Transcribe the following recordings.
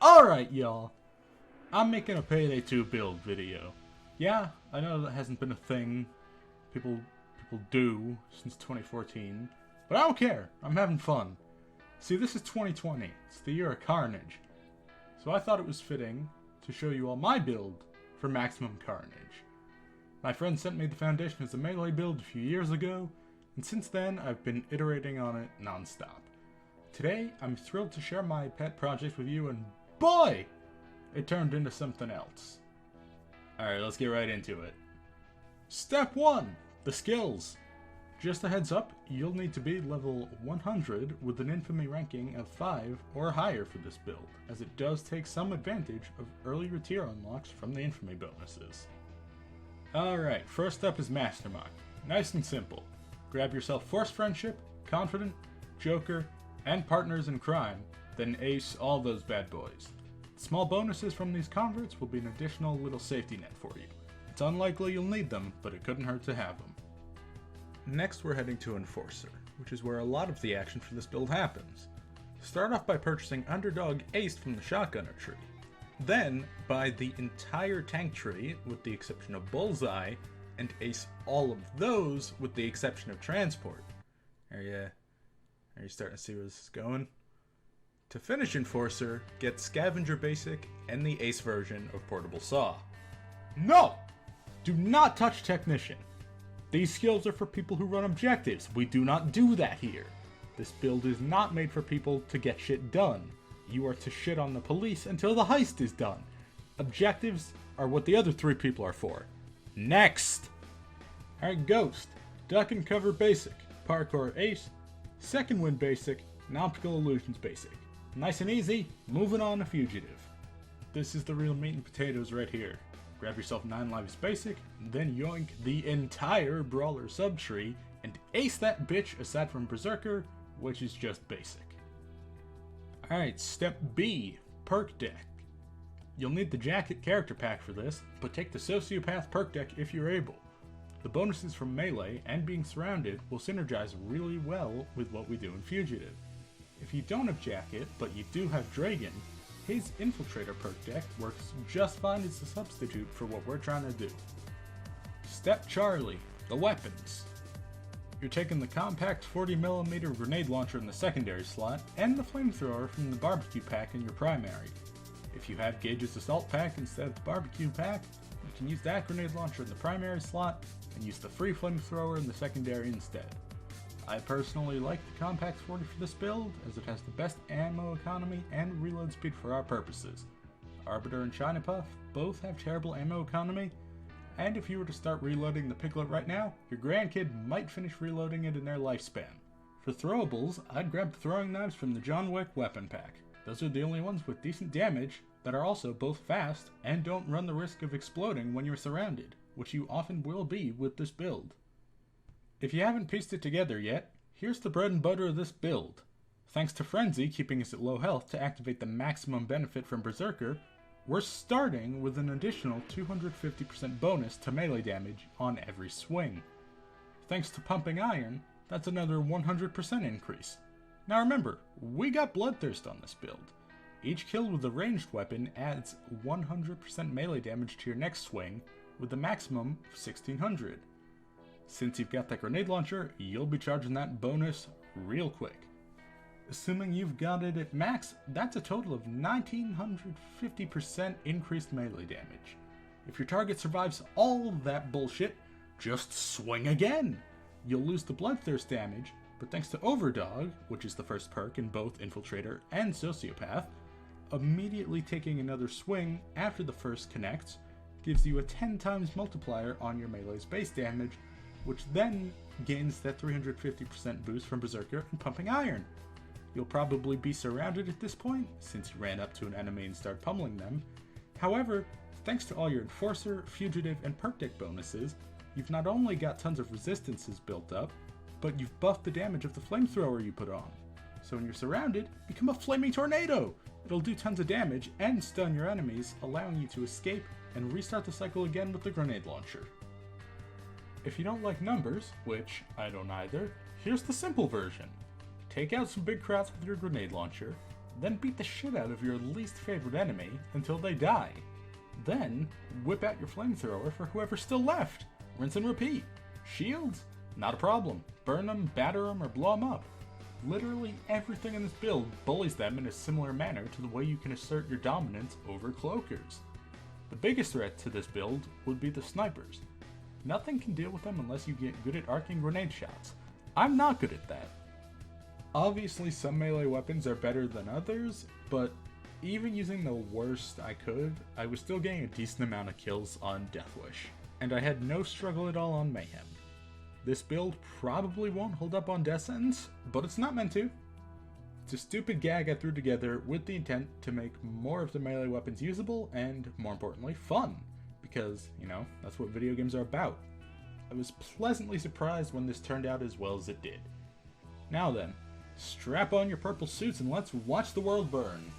Alright, y'all. I'm making a Payday 2 build video. Yeah, I know that hasn't been a thing people do since 2014, but I don't care. I'm having fun. See, this is 2020. It's the year of carnage. So I thought it was fitting to show you all my build for maximum carnage. My friend sent me the foundation as a melee build a few years ago, and since then I've been iterating on it non-stop. Today, I'm thrilled to share my pet project with you, and boy! It turned into something else. Alright, let's get right into it. Step 1. The skills. Just a heads up, you'll need to be level 100 with an infamy ranking of 5 or higher for this build, as it does take some advantage of earlier tier unlocks from the infamy bonuses. Alright, first up is Mastermind. Nice and simple. Grab yourself Force Friendship, Confident, Joker, and Partners in Crime, then ace all those bad boys. Small bonuses from these converts will be an additional little safety net for you. It's unlikely you'll need them, but it couldn't hurt to have them. Next we're heading to Enforcer, which is where a lot of the action for this build happens. Start off by purchasing Underdog Ace from the Shotgunner tree. Then buy the entire tank tree with the exception of Bullseye, and ace all of those with the exception of Transport. Are you starting to see where this is going? To finish Enforcer, get Scavenger Basic and the Ace version of Portable Saw. No! Do not touch Technician. These skills are for people who run objectives. We do not do that here. This build is not made for people to get shit done. You are to shit on the police until the heist is done. Objectives are what the other 3 people are for. Next! Alright, Ghost. Duck and Cover Basic. Parkour Ace. Second Wind Basic. And Optical Illusions Basic. Nice and easy, moving on to Fugitive. This is the real meat and potatoes right here. Grab yourself 9 Lives Basic, then yoink the entire Brawler subtree, and ace that bitch aside from Berserker, which is just basic. Alright, step B, Perk Deck. You'll need the Jacket character pack for this, but take the Sociopath perk deck if you're able. The bonuses from Melee and being surrounded will synergize really well with what we do in Fugitive. If you don't have Jacket, but you do have Dragon, his Infiltrator perk deck works just fine as a substitute for what we're trying to do. Step Charlie, the weapons. You're taking the compact 40mm grenade launcher in the secondary slot, and the flamethrower from the barbecue pack in your primary. If you have Gage's assault pack instead of the barbecue pack, you can use that grenade launcher in the primary slot, and use the free flamethrower in the secondary instead. I personally like the Compact 40 for this build, as it has the best ammo economy and reload speed for our purposes. Arbiter and China Puff both have terrible ammo economy, and if you were to start reloading the Piglet right now, your grandkid might finish reloading it in their lifespan. For throwables, I'd grab the throwing knives from the John Wick weapon pack. Those are the only ones with decent damage that are also both fast and don't run the risk of exploding when you're surrounded, which you often will be with this build. If you haven't pieced it together yet, here's the bread and butter of this build. Thanks to Frenzy keeping us at low health to activate the maximum benefit from Berserker, we're starting with an additional 250% bonus to melee damage on every swing. Thanks to Pumping Iron, that's another 100% increase. Now remember, we got Bloodthirst on this build. Each kill with a ranged weapon adds 100% melee damage to your next swing, with a maximum of 1600. Since you've got that grenade launcher, you'll be charging that bonus real quick. Assuming you've got it at max, that's a total of 1950% increased melee damage. If your target survives all of that bullshit, just swing again! You'll lose the Bloodthirst damage, but thanks to Overdog, which is the first perk in both Infiltrator and Sociopath, immediately taking another swing after the first connects gives you a 10 times multiplier on your melee's base damage, which then gains that 350% boost from Berserker and Pumping Iron. You'll probably be surrounded at this point, since you ran up to an enemy and started pummeling them. However, thanks to all your Enforcer, Fugitive, and perk deck bonuses, you've not only got tons of resistances built up, but you've buffed the damage of the flamethrower you put on. So when you're surrounded, become a flaming tornado! It'll do tons of damage and stun your enemies, allowing you to escape and restart the cycle again with the grenade launcher. If you don't like numbers, which I don't either, here's the simple version. Take out some big crowds with your grenade launcher, Then beat the shit out of your least favorite enemy until they die. Then, whip out your flamethrower for whoever's still left. Rinse and repeat. Shields? Not a problem. Burn them, batter them, or blow them up. Literally everything in this build bullies them in a similar manner to the way you can assert your dominance over cloakers. The biggest threat to this build would be the snipers. Nothing can deal with them unless you get good at arcing grenade shots. I'm not good at that. Obviously some melee weapons are better than others, but even using the worst I could, I was still getting a decent amount of kills on Deathwish, and I had no struggle at all on Mayhem. This build probably won't hold up on Death Sentence, but it's not meant to. It's a stupid gag I threw together with the intent to make more of the melee weapons usable and, more importantly, fun. Because, you know, that's what video games are about. I was pleasantly surprised when this turned out as well as it did. Now then, strap on your purple suits and let's watch the world burn.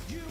You